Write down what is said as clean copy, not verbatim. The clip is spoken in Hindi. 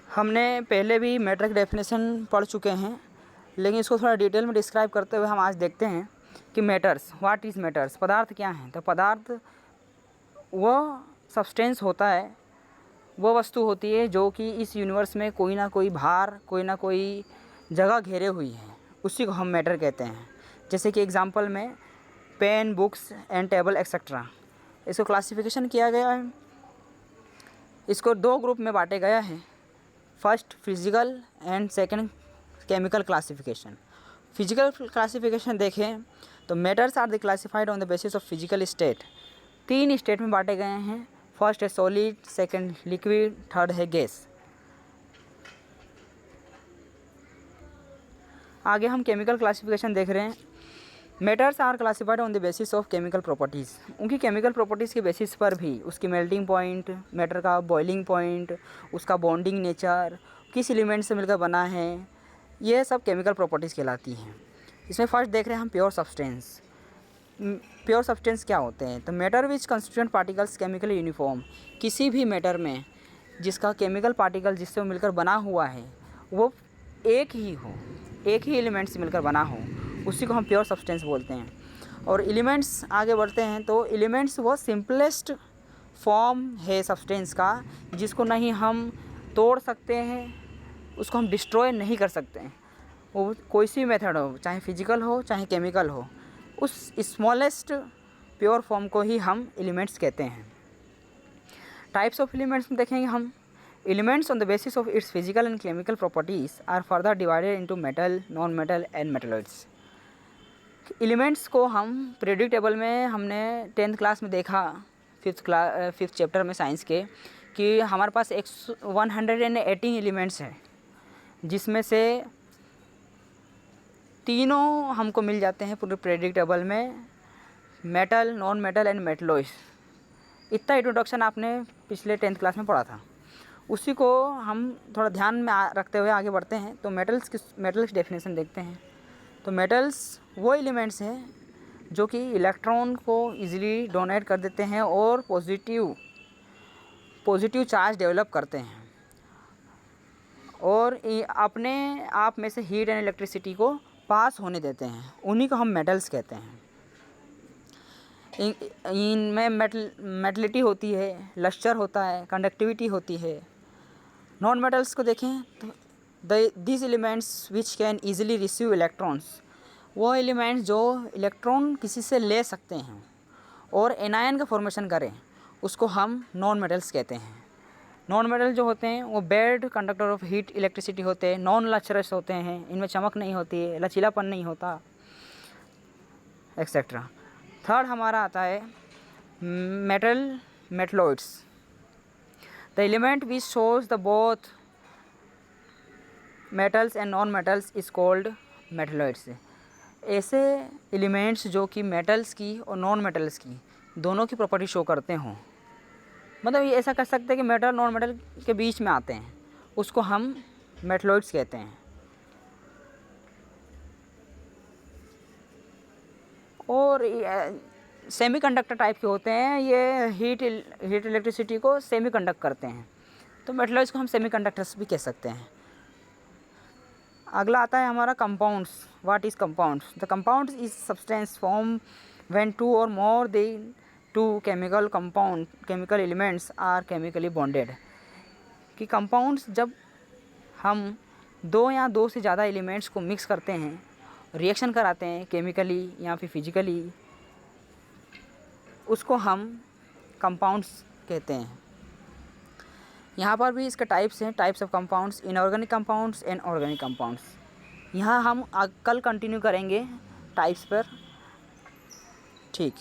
हमने पहले भी मैटर की डेफिनेशन पढ़ चुके हैं, लेकिन इसको थोड़ा डिटेल में डिस्क्राइब करते हुए हम आज देखते हैं कि मैटर्स, व्हाट इज़ मैटर्स, पदार्थ क्या हैं। तो पदार्थ वह सब्सटेंस होता है, वो वस्तु होती है जो कि इस यूनिवर्स में कोई ना कोई भार, कोई ना कोई जगह घेरे हुई है, उसी को हम मैटर कहते हैं। जैसे कि एग्जांपल में pen, books and table etcetera. इसको क्लासिफिकेशन किया गया है, इसको दो ग्रुप में बांटे गया है। First physical and second chemical classification. Physical classification देखें तो matters are the classified on the basis of physical state. 3 state में बांटे गए हैं। फर्स्ट है सॉलिड, सेकंड लिक्विड, थर्ड है गैस। आगे हम केमिकल क्लासिफिकेशन देख रहे हैं। Matters are classified on the basis of chemical properties. उनकी केमिकल प्रॉपर्टीज़ के बेसिस पर भी उसकी मेल्टिंग पॉइंट, मैटर का बॉइलिंग पॉइंट, उसका बॉन्डिंग नेचर, किस एलिमेंट से मिलकर बना है, ये सब केमिकल प्रॉपर्टीज़ कहलाती हैं। इसमें फर्स्ट देख रहे हैं हम प्योर सब्सटेंस। प्योर सब्सटेंस क्या होते हैं? तो matter which constituent particles chemically uniform. किसी भी मैटर में जिसका केमिकल पार्टिकल जिससे मिलकर बना हुआ है वो एक ही हो, एक ही एलिमेंट से मिलकर बना हो, उसी को हम प्योर सब्सटेंस बोलते हैं। और एलिमेंट्स आगे बढ़ते हैं तो एलिमेंट्स वो सिंपलेस्ट फॉर्म है सब्सटेंस का, जिसको नहीं हम तोड़ सकते हैं, उसको हम डिस्ट्रॉय नहीं कर सकते हैं। वो कोई सी मेथड हो, चाहे फिजिकल हो चाहे केमिकल हो, उस स्मॉलेस्ट प्योर फॉर्म को ही हम एलिमेंट्स कहते हैं। टाइप्स ऑफ एलिमेंट्स में देखेंगे हम। Elements on the basis of its physical and chemical properties are further divided into metal, non metal and metalloids. Elements को हम पीरियोडिक टेबल में हमने 10th क्लास में देखा, 5th चैप्टर में साइंस के, कि हमारे पास 118 एलिमेंट्स हैं, जिसमें से तीनों हमको मिल जाते हैं पूरे पीरियोडिक टेबल में, metal, non metal and metalloids. इतना इंट्रोडक्शन आपने पिछले 10th क्लास में पढ़ा था, उसी को हम थोड़ा ध्यान में रखते हुए आगे बढ़ते हैं। तो मेटल्स की डेफिनेशन देखते हैं। तो मेटल्स वो एलिमेंट्स हैं जो कि इलेक्ट्रॉन को इजीली डोनेट कर देते हैं और पॉजिटिव चार्ज डेवलप करते हैं, और अपने आप में से हीट एंड इलेक्ट्रिसिटी को पास होने देते हैं, उन्हीं को हम मेटल्स कहते हैं। इनमें मेटलिटी होती है, लस्टर होता है, कंडक्टिविटी होती है। नॉन मेटल्स को देखें तो these elements which can easily receive electrons, वो एलिमेंट्स जो इलेक्ट्रॉन किसी से ले सकते हैं और एनायन का फॉर्मेशन करें, उसको हम नॉन मेटल्स कहते हैं। नॉन मेटल जो होते हैं वो bad conductor of heat electricity होते हैं, नॉन लचरस होते हैं, इनमें चमक नहीं होती है, लचीलापन नहीं होता, एक्सेट्रा। थर्ड हमारा आता है metalloids. The element which shows the both metals and non metals is called metalloids. ऐसे एलिमेंट्स जो कि मेटल्स की और नॉन मेटल्स की दोनों की प्रॉपर्टी शो करते हों, मतलब ये ऐसा कर सकते हैं कि मेटल नॉन मेटल के बीच में आते हैं, उसको हम मेटलॉइड्स कहते हैं। और सेमीकंडक्टर टाइप के होते हैं, ये हीट इलेक्ट्रिसिटी को सेमी कंडक्ट करते हैं, तो मेटलॉइड्स को हम सेमीकंडक्टर्स भी कह सकते हैं। अगला आता है हमारा compounds. What is compounds? The compounds is substance form when 2 और more than 2 chemical elements are chemically bonded. कि कंपाउंड्स जब हम 2 या 2 से ज़्यादा एलिमेंट्स को मिक्स करते हैं, रिएक्शन कराते हैं केमिकली या फिर फिजिकली, उसको हम कंपाउंड्स कहते हैं। यहाँ पर भी इसके टाइप्स हैं, types of compounds, inorganic compounds and organic compounds. यहाँ हम कल कंटिन्यू करेंगे टाइप्स पर। ठीक।